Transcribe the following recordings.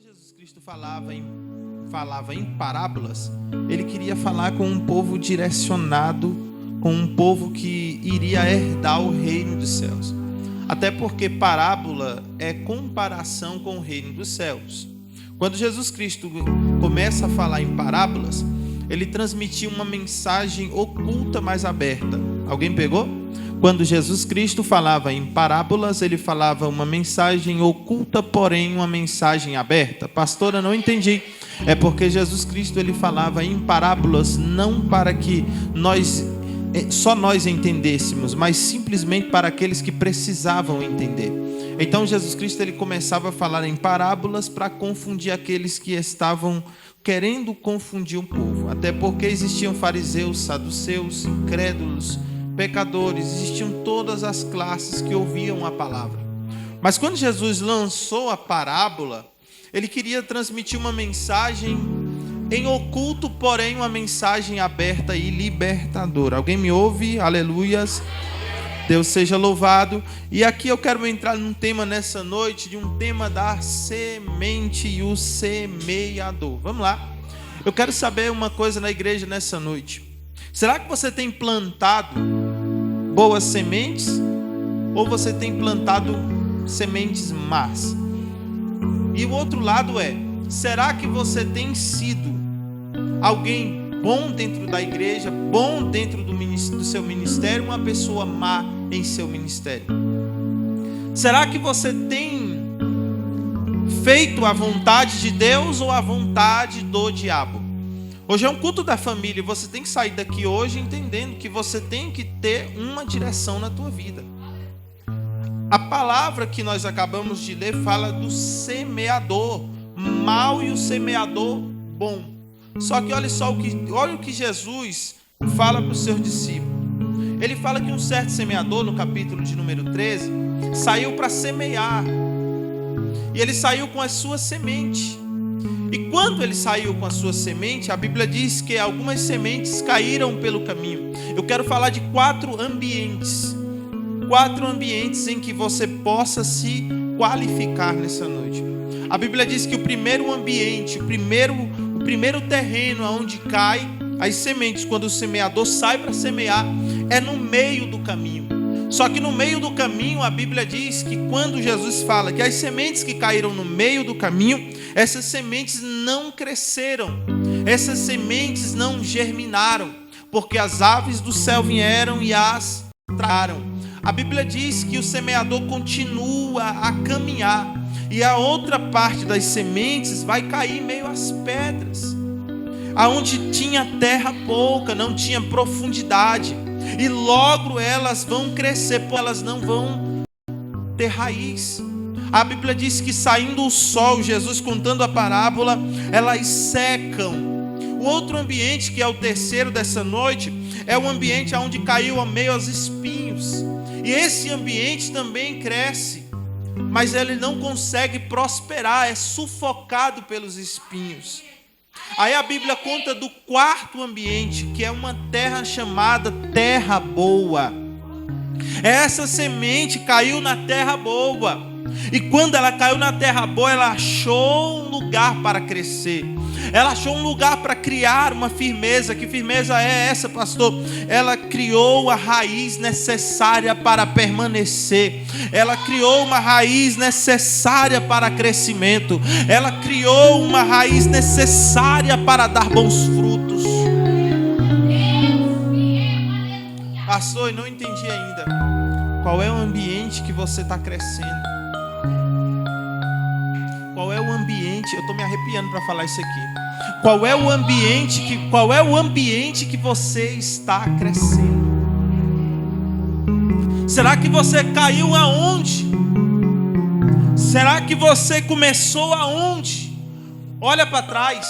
Jesus Cristo falava em parábolas, ele queria falar com um povo direcionado, com um povo que iria herdar o reino dos céus. Até porque parábola é comparação com o reino dos céus. Quando Jesus Cristo começa a falar em parábolas, ele transmitia uma mensagem oculta mais aberta. Alguém pegou? Quando Jesus Cristo falava em parábolas, ele falava uma mensagem oculta, porém uma mensagem aberta. Pastora, não entendi. É porque Jesus Cristo ele falava em parábolas não para que só nós entendêssemos, mas simplesmente para aqueles que precisavam entender. Então Jesus Cristo ele começava a falar em parábolas para confundir aqueles que estavam querendo confundir o povo. Até porque existiam fariseus, saduceus, incrédulos, pecadores, existiam todas as classes que ouviam a palavra. Mas quando Jesus lançou a parábola, ele queria transmitir uma mensagem em oculto, porém uma mensagem aberta e libertadora. Alguém me ouve? Aleluias. Deus seja louvado. E aqui eu quero entrar num tema nessa noite, de um tema da semente e o semeador. Vamos lá. Eu quero saber uma coisa na igreja nessa noite. Será que você tem plantado boas sementes ou você tem plantado sementes más? E o outro lado é, será que você tem sido alguém bom dentro da igreja, bom dentro do seu ministério, uma pessoa má em seu ministério? Será que você tem feito a vontade de Deus ou a vontade do diabo? Hoje é um culto da família, você tem que sair daqui hoje entendendo que você tem que ter uma direção na tua vida. A palavra que nós acabamos de ler fala do semeador mau e o semeador bom. Só que olha o que Jesus fala para os seus discípulos. Ele fala que um certo semeador, no capítulo de número 13, saiu para semear. E ele saiu com a sua semente. E quando ele saiu com a sua semente, a Bíblia diz que algumas sementes caíram pelo caminho. Eu quero falar de 4 ambientes. 4 ambientes em que você possa se qualificar nessa noite. A Bíblia diz que o primeiro ambiente, o primeiro terreno onde cai as sementes, quando o semeador sai para semear, é no meio do caminho. Só que no meio do caminho, a Bíblia diz que quando Jesus fala que as sementes que caíram no meio do caminho, essas sementes não cresceram, essas sementes não germinaram, porque as aves do céu vieram e as tragaram. A Bíblia diz que o semeador continua a caminhar e a outra parte das sementes vai cair meio às pedras, aonde tinha terra pouca, não tinha profundidade, e logo elas vão crescer, porque elas não vão ter raiz. A Bíblia diz que saindo o sol, Jesus contando a parábola, elas secam. O outro ambiente, que é o terceiro dessa noite, é o ambiente onde caiu a meio aos espinhos. E esse ambiente também cresce, mas ele não consegue prosperar, é sufocado pelos espinhos. Aí a Bíblia conta do quarto ambiente, que é uma terra chamada terra boa. Essa semente caiu na terra boa. E quando ela caiu na terra boa, ela achou um lugar para crescer. Ela achou um lugar para criar uma firmeza. Que firmeza é essa, pastor? Ela criou a raiz necessária para permanecer. Ela criou uma raiz necessária para crescimento. Ela criou uma raiz necessária para dar bons frutos. Pastor, eu não entendi ainda. Qual é o ambiente que você está crescendo? Qual é o ambiente? Eu estou me arrepiando para falar isso aqui. Qual é o ambiente que você está crescendo? Será que você caiu aonde? Será que você começou aonde? Olha para trás.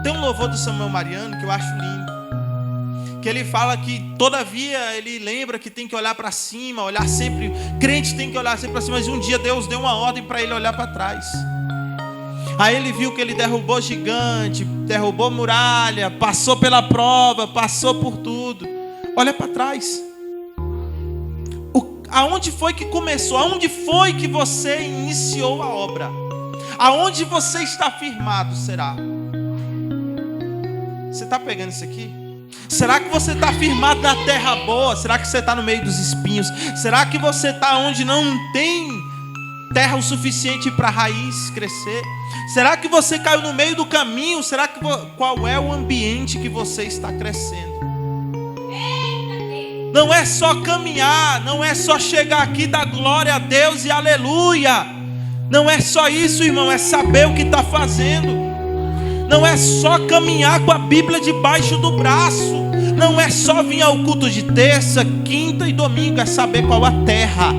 Tem um louvor do Samuel Mariano que eu acho lindo, que ele fala que todavia ele lembra que tem que olhar para cima, olhar sempre, crente tem que olhar sempre para cima, mas um dia Deus deu uma ordem para ele olhar para trás. Aí ele viu que ele derrubou gigante, derrubou muralha, passou pela prova, passou por tudo. Olha para trás. Aonde foi que começou? Aonde foi que você iniciou a obra? Aonde você está firmado será. Você está pegando isso aqui? Será que você está firmado na terra boa? Será que você está no meio dos espinhos? Será que você está onde não tem terra o suficiente para a raiz crescer? Será que você caiu no meio do caminho? Será que qual é o ambiente que você está crescendo? Não é só caminhar, não é só chegar aqui, dar glória a Deus e aleluia. Não é só isso, irmão, é saber o que está fazendo. Não é só caminhar com a Bíblia debaixo do braço. Não é só vir ao culto de terça, quinta e domingo. É saber qual a terra,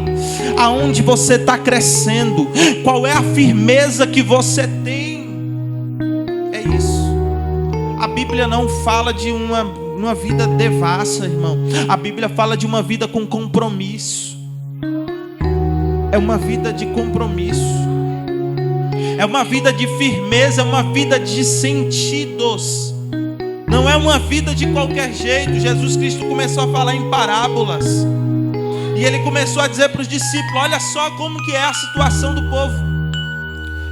aonde você está crescendo, qual é a firmeza que você tem. É isso. A Bíblia não fala de uma vida devassa, irmão. A Bíblia fala de uma vida com compromisso. É uma vida de compromisso. É uma vida de firmeza, é uma vida de sentidos. Não é uma vida de qualquer jeito. Jesus Cristo começou a falar em parábolas. E ele começou a dizer para os discípulos: olha só como que é a situação do povo.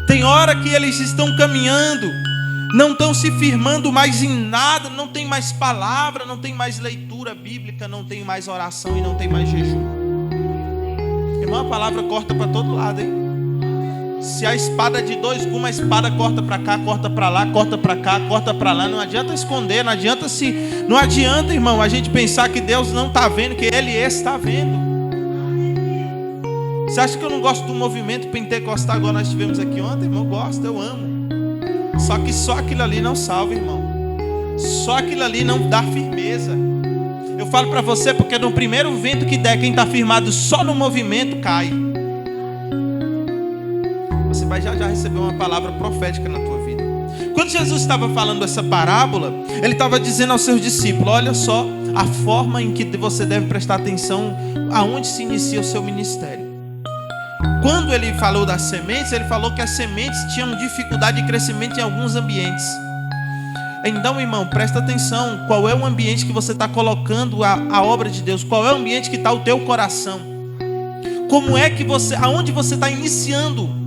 Tem hora que eles estão caminhando, não estão se firmando mais em nada, não tem mais palavra, não tem mais leitura bíblica, não tem mais oração e não tem mais jejum. Irmão, a palavra corta para todo lado, hein? Se a espada de dois gumes, a espada corta para cá, corta para lá, corta para cá, corta para lá. Não adianta esconder, não adianta, irmão, a gente pensar que Deus não está vendo, que Ele está vendo. Você acha que eu não gosto do movimento pentecostal igual nós tivemos aqui ontem? Irmão, eu gosto, eu amo. Só que só aquilo ali não salva, irmão. Só aquilo ali não dá firmeza. Eu falo para você porque no primeiro vento que der, quem está firmado só no movimento cai. Você vai já receber uma palavra profética na tua vida. Quando Jesus estava falando essa parábola, ele estava dizendo aos seus discípulos: olha só a forma em que você deve prestar atenção aonde se inicia o seu ministério. Quando ele falou das sementes, ele falou que as sementes tinham dificuldade de crescimento em alguns ambientes. Então, irmão, presta atenção. Qual é o ambiente que você está colocando a obra de Deus? Qual é o ambiente que está o teu coração? Como é que você, aonde você está iniciando?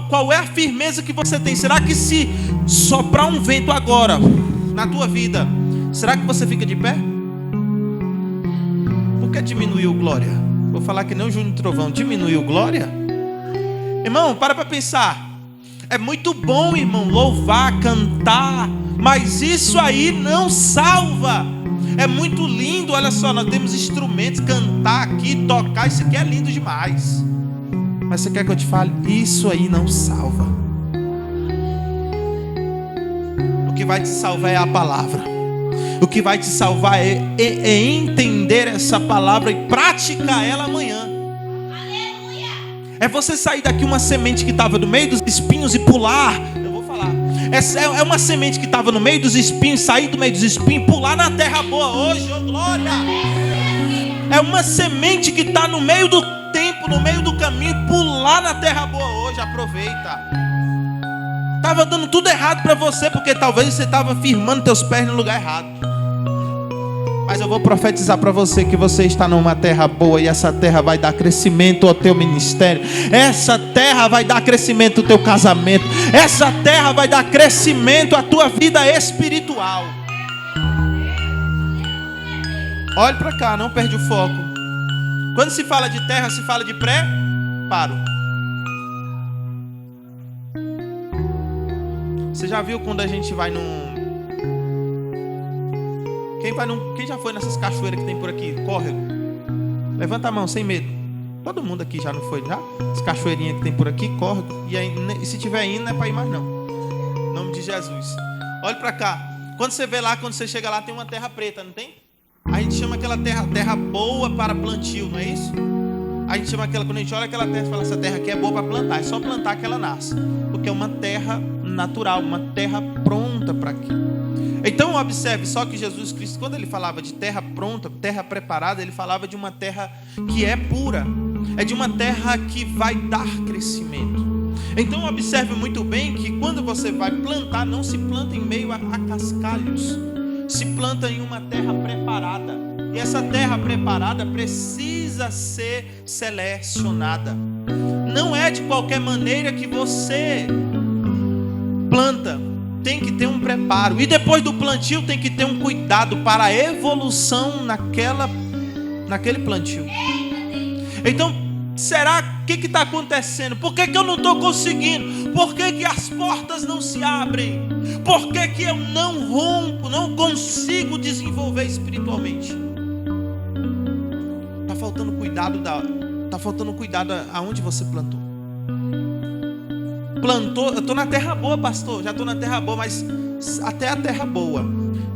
Qual é a firmeza que você tem? Será que se soprar um vento agora na tua vida, será que você fica de pé? Por que diminuiu glória? Vou falar que nem o Júnior Trovão. Diminuiu glória? Irmão, para pensar. É muito bom, irmão, louvar, cantar, mas isso aí não salva. É muito lindo, olha só, nós temos instrumentos, cantar aqui, tocar, isso aqui é lindo demais. Mas você quer que eu te fale? Isso aí não salva. O que vai te salvar é a palavra. O que vai te salvar é entender essa palavra e praticar ela amanhã. Aleluia! É você sair daqui uma semente que estava no meio dos espinhos e pular. Eu vou falar. É uma semente que estava no meio dos espinhos, sair do meio dos espinhos e pular na terra boa hoje. Oh, glória! É uma semente que está no meio do tempo, no meio do caminho, pular na terra boa hoje. Aproveita. Estava dando tudo errado para você, porque talvez você estava firmando teus pés no lugar errado. Mas eu vou profetizar para você que você está numa terra boa, e essa terra vai dar crescimento ao teu ministério. Essa terra vai dar crescimento ao teu casamento. Essa terra vai dar crescimento à tua vida espiritual. Olhe para cá, não perde o foco. Quando se fala de terra, se fala de preparo. Você já viu quando a gente vai num... Quem já foi nessas cachoeiras que tem por aqui? Córrego. Levanta a mão, sem medo. Todo mundo aqui já não foi, já? As cachoeirinhas que tem por aqui, córrego. E aí, se tiver indo, não é para ir mais não. Em nome de Jesus. Olha para cá. Quando você vê lá, quando você chega lá, tem uma terra preta, não tem? A gente chama aquela terra boa para plantio, não é isso? A gente chama aquela, quando a gente olha aquela terra e fala, essa terra aqui é boa para plantar. É só plantar que ela nasce. Porque é uma terra natural, uma terra pronta para aquilo. Então observe só que Jesus Cristo, quando ele falava de terra pronta, terra preparada, ele falava de uma terra que é pura. É de uma terra que vai dar crescimento. Então observe muito bem que quando você vai plantar, não se planta em meio a cascalhos. Se planta em uma terra preparada. E essa terra preparada precisa ser selecionada. Não é de qualquer maneira que você planta. Tem que ter um preparo. E depois do plantio tem que ter um cuidado para a evolução naquele plantio. Então, será que está acontecendo? Por que eu não estou conseguindo? Por que as portas não se abrem? Por que eu não rompo, não consigo desenvolver espiritualmente? Está faltando cuidado aonde você plantou. Plantou, eu estou na terra boa, pastor, já estou na terra boa, mas até a terra boa,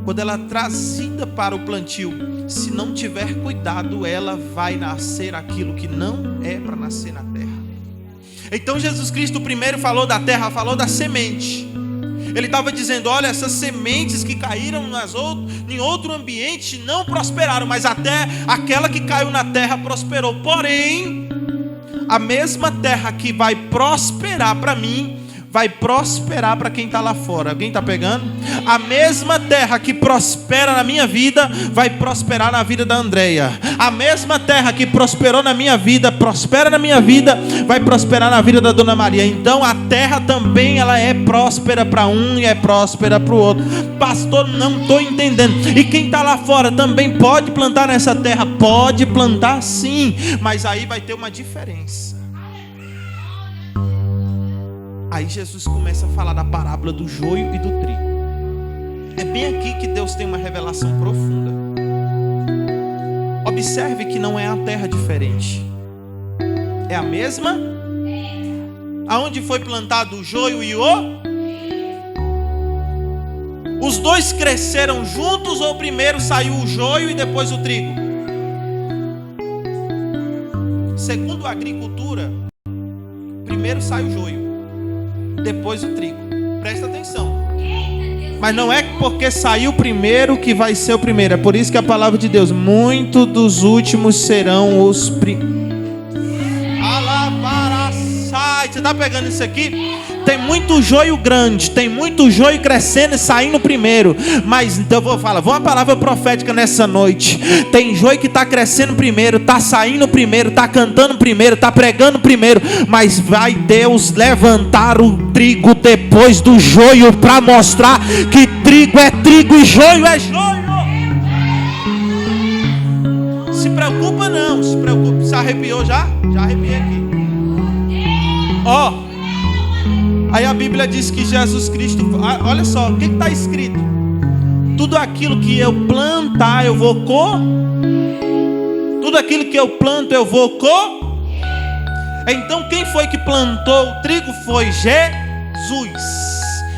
quando ela é trazida para o plantio, se não tiver cuidado, ela vai nascer aquilo que não é para nascer na terra. Então Jesus Cristo primeiro falou da terra, falou da semente. Ele estava dizendo, olha, essas sementes que caíram em outro ambiente não prosperaram, mas até aquela que caiu na terra prosperou. Porém, a mesma terra que vai prosperar para mim, vai prosperar para quem está lá fora. Alguém está pegando? A mesma terra que prospera na minha vida, vai prosperar na vida da Andréia. A mesma terra que prosperou na minha vida, prospera na minha vida, vai prosperar na vida da Dona Maria. Então a terra também ela é próspera para um e é próspera para o outro. Pastor, não estou entendendo. E quem está lá fora também pode plantar nessa terra? Pode plantar sim, mas aí vai ter uma diferença. Aí Jesus começa a falar da parábola do joio e do trigo. É bem aqui que Deus tem uma revelação profunda. Observe que não é a terra diferente. É a mesma? Aonde foi plantado o joio e os dois cresceram juntos ou primeiro saiu o joio e depois o trigo? Segundo a agricultura, primeiro sai o joio, depois o trigo. Presta atenção. Mas não é porque saiu primeiro que vai ser o primeiro. É por isso que a palavra de Deus, muitos dos últimos serão os primeiros. Você está pegando isso aqui? Tem muito joio grande, tem muito joio crescendo e saindo primeiro. Mas então eu vou falar, uma palavra profética nessa noite. Tem joio que está crescendo primeiro, está saindo primeiro, está cantando primeiro, está pregando primeiro. Mas vai Deus levantar o trigo depois do joio para mostrar que trigo é trigo e joio é joio. Se preocupa não, se preocupa. Se arrepiou já? Já arrepiei aqui. Aí a Bíblia diz que Jesus Cristo, olha só, o que está escrito? Tudo aquilo que eu plantar, eu vou tudo aquilo que eu planto, eu vou Então quem foi que plantou o trigo? Foi Jesus.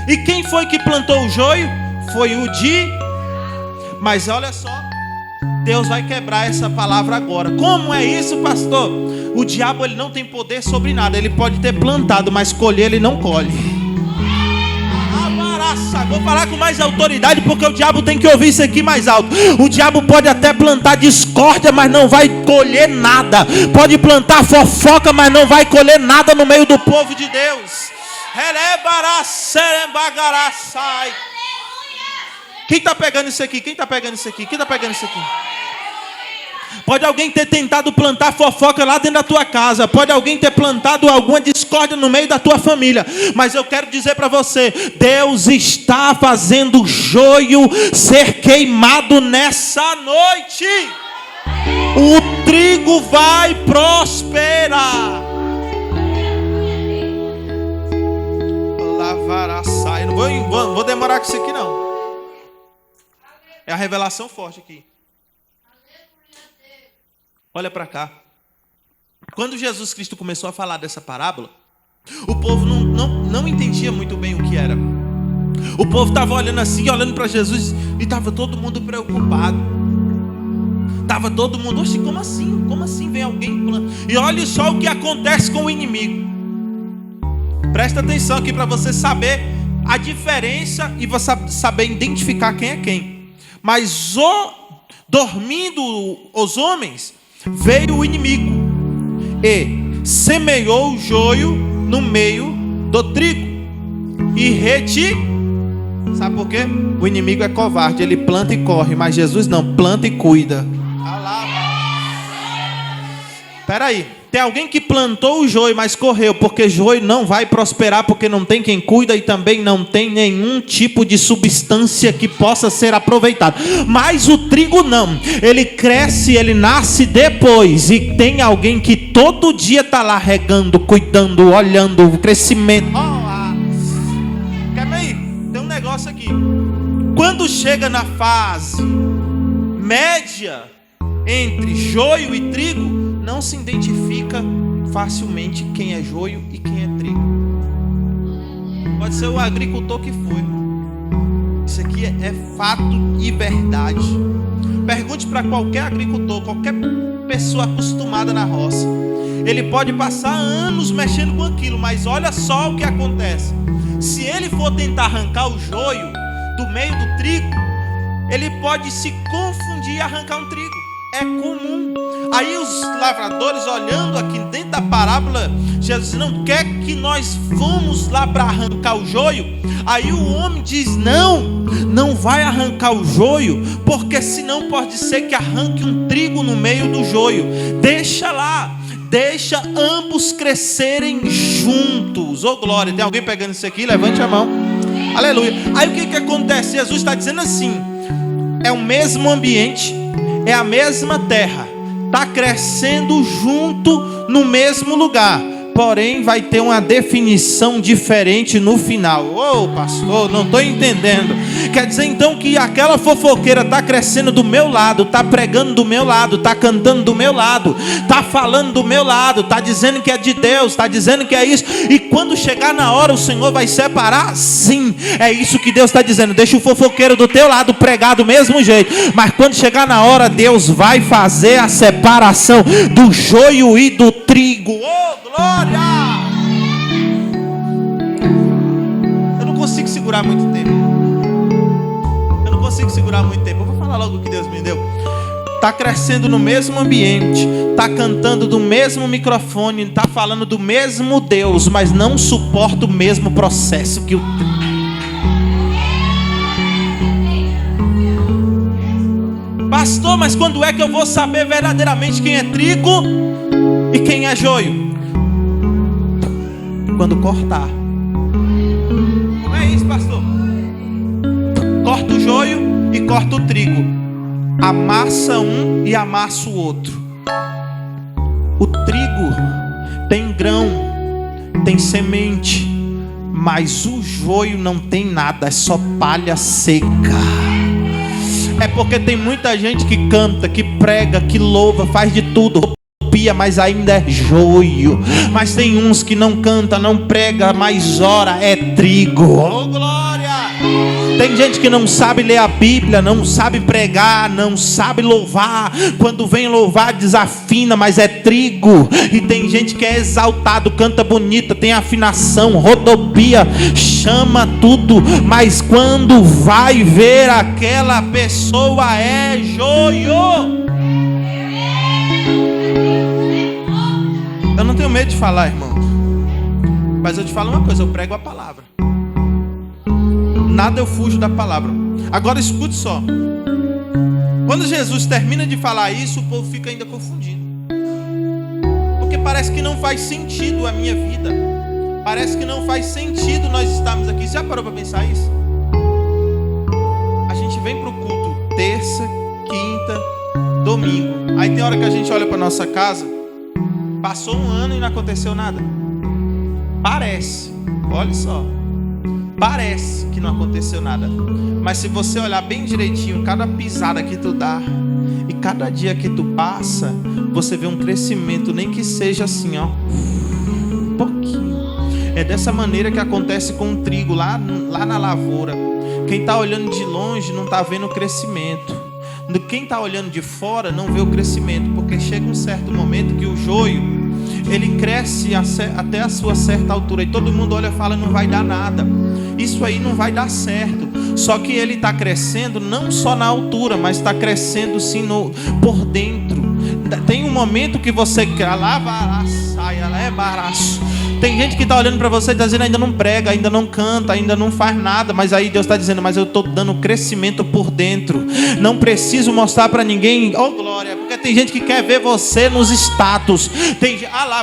E quem foi que plantou o joio? Foi Mas olha só, Deus vai quebrar essa palavra agora. Como é isso, pastor? O diabo ele não tem poder sobre nada. Ele pode ter plantado, mas colher ele não colhe. Vou falar com mais autoridade, porque o diabo tem que ouvir isso aqui mais alto. O diabo pode até plantar discórdia, mas não vai colher nada. Pode plantar fofoca, mas não vai colher nada no meio do povo de Deus. Quem está pegando isso aqui? Quem está pegando isso aqui? Quem está pegando isso aqui? Pode alguém ter tentado plantar fofoca lá dentro da tua casa. Pode alguém ter plantado alguma discórdia no meio da tua família. Mas eu quero dizer para você, Deus está fazendo o joio ser queimado nessa noite. O trigo vai prosperar. Eu não vou demorar com isso aqui não. É a revelação forte aqui. Olha para cá. Quando Jesus Cristo começou a falar dessa parábola, o povo não entendia muito bem o que era. O povo estava olhando assim, olhando para Jesus, e estava todo mundo preocupado. Estava todo mundo, oxe, como assim? Como assim vem alguém plantando? E olha só o que acontece com o inimigo. Presta atenção aqui para você saber a diferença e você saber identificar quem é quem. Mas dormindo os homens, veio o inimigo e semeou o joio no meio do trigo e sabe por quê? O inimigo é covarde, ele planta e corre, mas Jesus não, planta e cuida. Espera aí, Tem alguém que plantou o joio, mas correu, porque joio não vai prosperar, porque não tem quem cuida e também não tem nenhum tipo de substância que possa ser aproveitado. Mas o trigo não, ele cresce, ele nasce depois, e tem alguém que todo dia está lá regando, cuidando, olhando o crescimento. Quer ver aí? Tem um negócio aqui. Quando chega na fase média entre joio e trigo, não se identifica facilmente quem é joio e quem é trigo. Pode ser o agricultor que foi. Isso aqui é fato e verdade. Pergunte para qualquer agricultor, qualquer pessoa acostumada na roça. Ele pode passar anos mexendo com aquilo, mas olha só o que acontece. Se ele for tentar arrancar o joio do meio do trigo, ele pode se confundir e arrancar um trigo. É comum. Aí os lavradores, olhando aqui dentro da parábola, Jesus não quer que nós vamos lá para arrancar o joio. Aí o homem diz: não vai arrancar o joio, porque senão pode ser que arranque um trigo no meio do joio. Deixa lá, deixa ambos crescerem juntos. Ô glória, tem alguém pegando isso aqui? Levante a mão. Aleluia. Aí o que acontece? Jesus está dizendo assim: é o mesmo ambiente, é a mesma terra, está crescendo junto no mesmo lugar, porém vai ter uma definição diferente no final. Ô pastor, não estou entendendo. Quer dizer então que aquela fofoqueira está crescendo do meu lado, está pregando do meu lado, está cantando do meu lado, está falando do meu lado, está dizendo que é de Deus, está dizendo que é isso, e quando chegar na hora o Senhor vai separar? Sim, é isso que Deus está dizendo. Deixa o fofoqueiro do teu lado pregar do mesmo jeito, mas quando chegar na hora, Deus vai fazer a separação do joio e do trigo. Oh glória! Eu não consigo segurar muito tempo. Eu vou falar logo o que Deus me deu. Está crescendo no mesmo ambiente, está cantando do mesmo microfone, está falando do mesmo Deus, mas não suporta o mesmo processo que o pastor. Mas quando é que eu vou saber verdadeiramente quem é trigo e quem é joio? Quando cortar. Como é isso, pastor? Corta o joio e corta o trigo, amassa um e amassa o outro. O trigo tem grão, tem semente, mas o joio não tem nada, é só palha seca. É porque tem muita gente que canta, que prega, que louva, faz de tudo, mas ainda é joio. Mas tem uns que não canta, não prega, mas ora, é trigo. Oh glória! Tem gente que não sabe ler a Bíblia, não sabe pregar, não sabe louvar. Quando vem louvar desafina, mas é trigo. E tem gente que é exaltado, canta bonita, tem afinação, rodopia, chama tudo, mas quando vai ver, aquela pessoa é joio. Eu não tenho medo de falar, irmão, mas eu te falo uma coisa: eu prego a palavra. Nada eu fujo da palavra. Agora escute só. Quando Jesus termina de falar isso, o povo fica ainda confundido, porque parece que não faz sentido a minha vida. Parece que não faz sentido nós estarmos aqui. Já parou para pensar isso? A gente vem para o culto terça, quinta, domingo. Aí tem hora que a gente olha para nossa casa, passou um ano e não aconteceu nada. Parece, olha só, parece que não aconteceu nada. Mas se você olhar bem direitinho, cada pisada que tu dá e cada dia que tu passa, você vê um crescimento, nem que seja assim, ó, um pouquinho. É dessa maneira que acontece com o trigo lá na lavoura. Quem está olhando de longe não está vendo o crescimento. Quem está olhando de fora não vê o crescimento, porque chega um certo momento que o joio, ele cresce até a sua certa altura, e todo mundo olha e fala: não vai dar nada, isso aí não vai dar certo. Só que ele está crescendo não só na altura, mas está crescendo sim por dentro. Tem um momento que você Tem gente que está olhando para você e está dizendo: ainda não prega, ainda não canta, ainda não faz nada. Mas aí Deus está dizendo: mas eu estou dando crescimento por dentro. Não preciso mostrar para ninguém. Oh glória, porque tem gente que quer ver você nos status.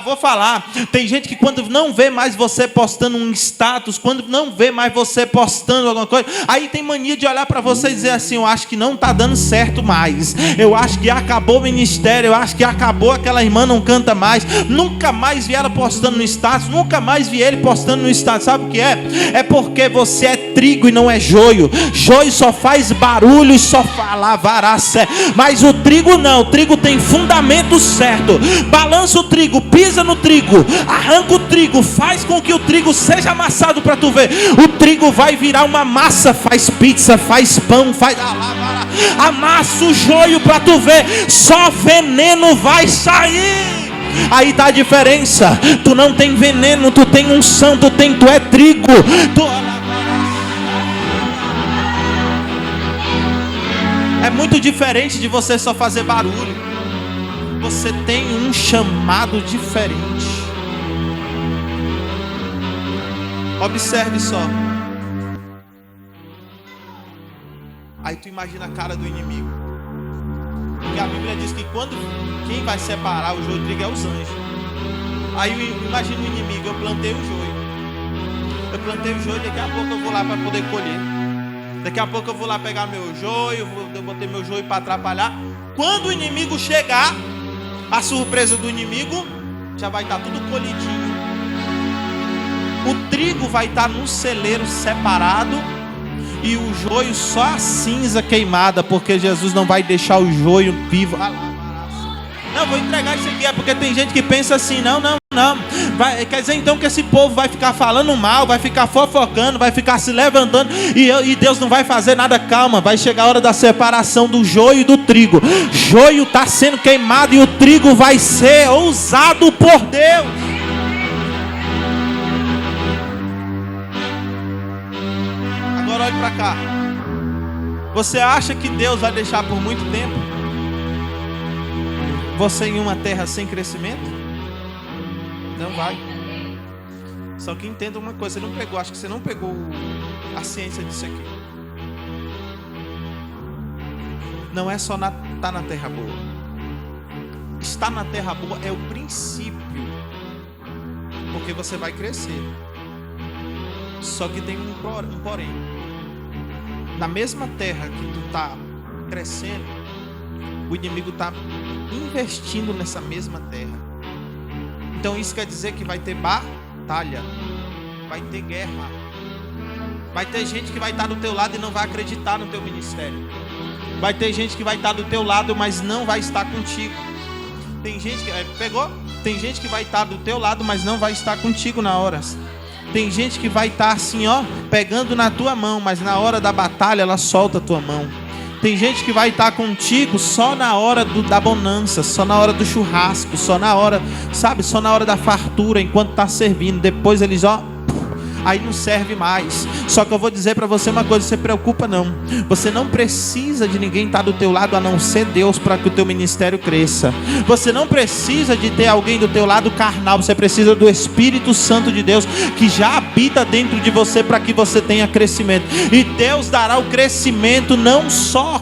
Vou falar. Tem gente que quando não vê mais você postando um status, quando não vê mais você postando alguma coisa, aí tem mania de olhar para você e dizer assim: eu acho que não está dando certo mais. Eu acho que acabou o ministério. Eu acho que acabou, aquela irmã não canta mais. Nunca mais vi ela postando no status. Nunca mais vi ele postando no status. Sabe o que é? É porque você é trigo e não é joio. Joio só faz barulho e só fala varaça. Mas o trigo não. O trigo tem fundamento certo. Balança o trigo, pisa no trigo, arranca o trigo, faz com que o trigo seja amassado para tu ver. O trigo vai virar uma massa. Faz pizza, faz pão, amassa o joio para tu ver. Só veneno vai sair. Aí tá a diferença. Tu não tem veneno, tu tem unção, tu é trigo. É muito diferente de você só fazer barulho. Você tem um chamado diferente. Observe só. Aí tu imagina a cara do inimigo. Porque a Bíblia diz que quem vai separar o joio do trigo é os anjos. Aí imagina o inimigo: eu plantei o joio, daqui a pouco eu vou lá para poder colher. Daqui a pouco eu vou lá pegar meu joio, eu botei meu joio para atrapalhar. Quando o inimigo chegar, a surpresa do inimigo já vai estar tudo colhidinho. O trigo vai estar no celeiro separado e o joio só a cinza queimada, porque Jesus não vai deixar o joio vivo. Não, vou entregar isso aqui, é porque tem gente que pensa assim: não. Quer dizer então que esse povo vai ficar falando mal, vai ficar fofocando, vai ficar se levantando e Deus não vai fazer nada. Calma, vai chegar a hora da separação do joio e do trigo. Joio está sendo queimado e o trigo vai ser usado por Deus. Agora olhe para cá. Você acha que Deus vai deixar por muito tempo você em uma terra sem crescimento? Não vai. Só que entenda uma coisa: você não pegou, acho que você não pegou a ciência disso aqui. Não é só estar na terra boa. Estar na terra boa é o princípio, porque você vai crescer. Só que tem um porém. Na mesma terra que tu está crescendo, o inimigo está investindo nessa mesma terra. Então isso quer dizer que vai ter batalha, vai ter guerra, vai ter gente que vai estar do teu lado e não vai acreditar no teu ministério. Vai ter gente que vai estar do teu lado, mas não vai estar contigo. Tem gente que Tem gente que vai estar do teu lado, mas não vai estar contigo na hora. Tem gente que vai estar assim, pegando na tua mão, mas na hora da batalha ela solta a tua mão. Tem gente que vai estar contigo só na hora da bonança, só na hora do churrasco, só na hora, só na hora da fartura, enquanto está servindo. Depois eles, aí não serve mais. Só que eu vou dizer para você uma coisa: não se preocupa não. Você não precisa de ninguém estar do teu lado a não ser Deus para que o teu ministério cresça. Você não precisa de ter alguém do teu lado carnal. Você precisa do Espírito Santo de Deus que já habita dentro de você para que você tenha crescimento. E Deus dará o crescimento não só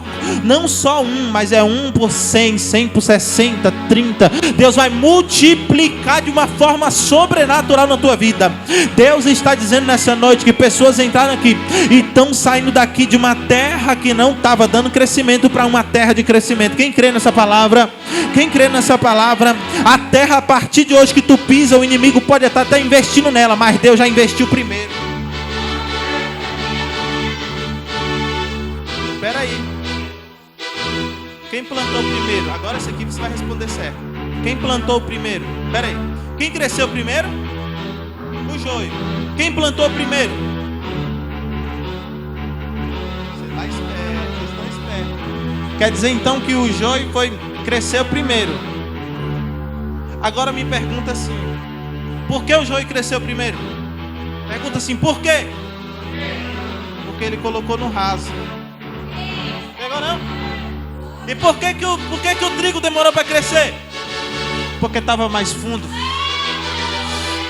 mas é 1 por 100, 100 por 60, 30. Deus vai multiplicar de uma forma sobrenatural na tua vida. Deus está dizendo nessa noite que pessoas entraram aqui e estão saindo daqui de uma terra que não estava dando crescimento para uma terra de crescimento. Quem crê nessa palavra? Quem crê nessa palavra? A terra, a partir de hoje que tu pisa, o inimigo pode estar até investindo nela, mas Deus já investiu primeiro. Espera aí. Quem plantou primeiro? Agora esse aqui você vai responder certo. Quem plantou primeiro? Espera aí. Quem cresceu primeiro? O joio. Quem plantou primeiro? Você está esperto, você está esperto. Quer dizer então que o joio cresceu primeiro. Agora me pergunta assim: por que o joio cresceu primeiro? Pergunta assim: por quê? Porque ele colocou no raso. Pegou não? E por que o trigo demorou para crescer? Porque estava mais fundo.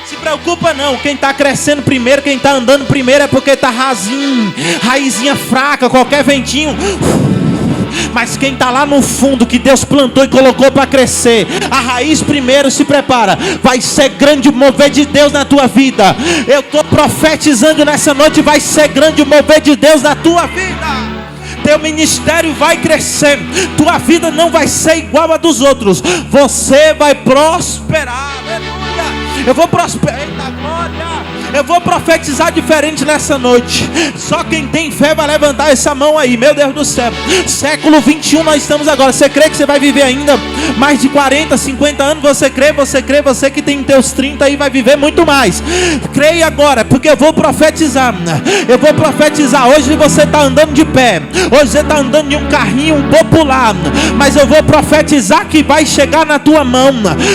Se preocupa não, quem está crescendo primeiro, quem está andando primeiro é porque está rasinho, raizinha fraca, qualquer ventinho. Mas quem está lá no fundo, que Deus plantou e colocou para crescer, a raiz primeiro se prepara, vai ser grande o mover de Deus na tua vida. Eu estou profetizando nessa noite, vai ser grande o mover de Deus na tua vida. Teu ministério vai crescer, tua vida não vai ser igual a dos outros, você vai prosperar. Aleluia. Eu vou prosperar. Eita glória. Eu vou profetizar diferente nessa noite. Só quem tem fé vai levantar essa mão aí. Meu Deus do céu. Século 21 nós estamos agora. Você crê que você vai viver ainda mais de 40, 50 anos? Você crê? Você que tem teus 30 aí vai viver muito mais. Creia agora, porque eu vou profetizar. Eu vou profetizar. Hoje você está andando de pé. Hoje você está andando de um carrinho popular. Mas eu vou profetizar que vai chegar na tua mão.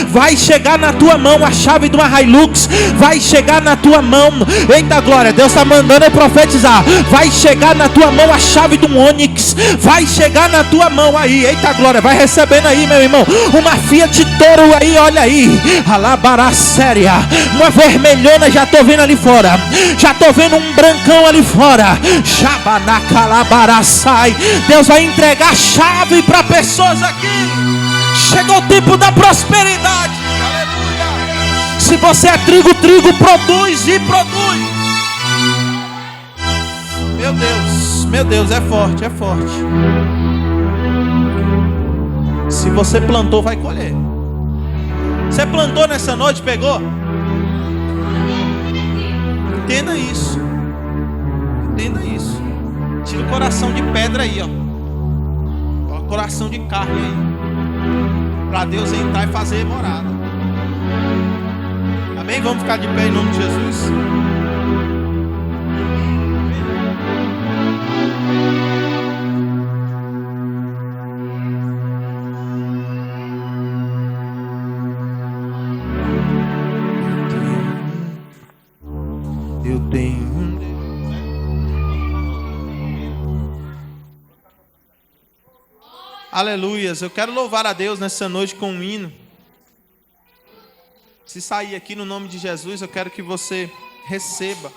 Vai chegar na tua mão a chave de uma Hilux. Vai chegar na tua mão. Eita glória, Deus está mandando eu profetizar. Vai chegar na tua mão a chave de um Onix. Vai chegar na tua mão aí. Eita glória, vai recebendo aí, meu irmão. Uma Fiat Toro aí, olha aí. Alabará séria. Uma vermelhona, já estou vendo ali fora. Já estou vendo um brancão ali fora. Jabanacalabaraçai. Deus vai entregar a chave para pessoas aqui. Chegou o tempo da prosperidade. Se você é trigo, trigo produz e produz. Meu Deus, é forte, é forte. Se você plantou, vai colher. Você plantou nessa noite, pegou? Entenda isso. Entenda isso. Tira o coração de pedra aí, ó. O coração de carne aí. Para Deus entrar e fazer morada. Amém? Vamos ficar de pé em nome de Jesus. Eu tenho um Deus. Aleluias. Eu quero louvar a Deus nessa noite com um hino. Se sair aqui no nome de Jesus, eu quero que você receba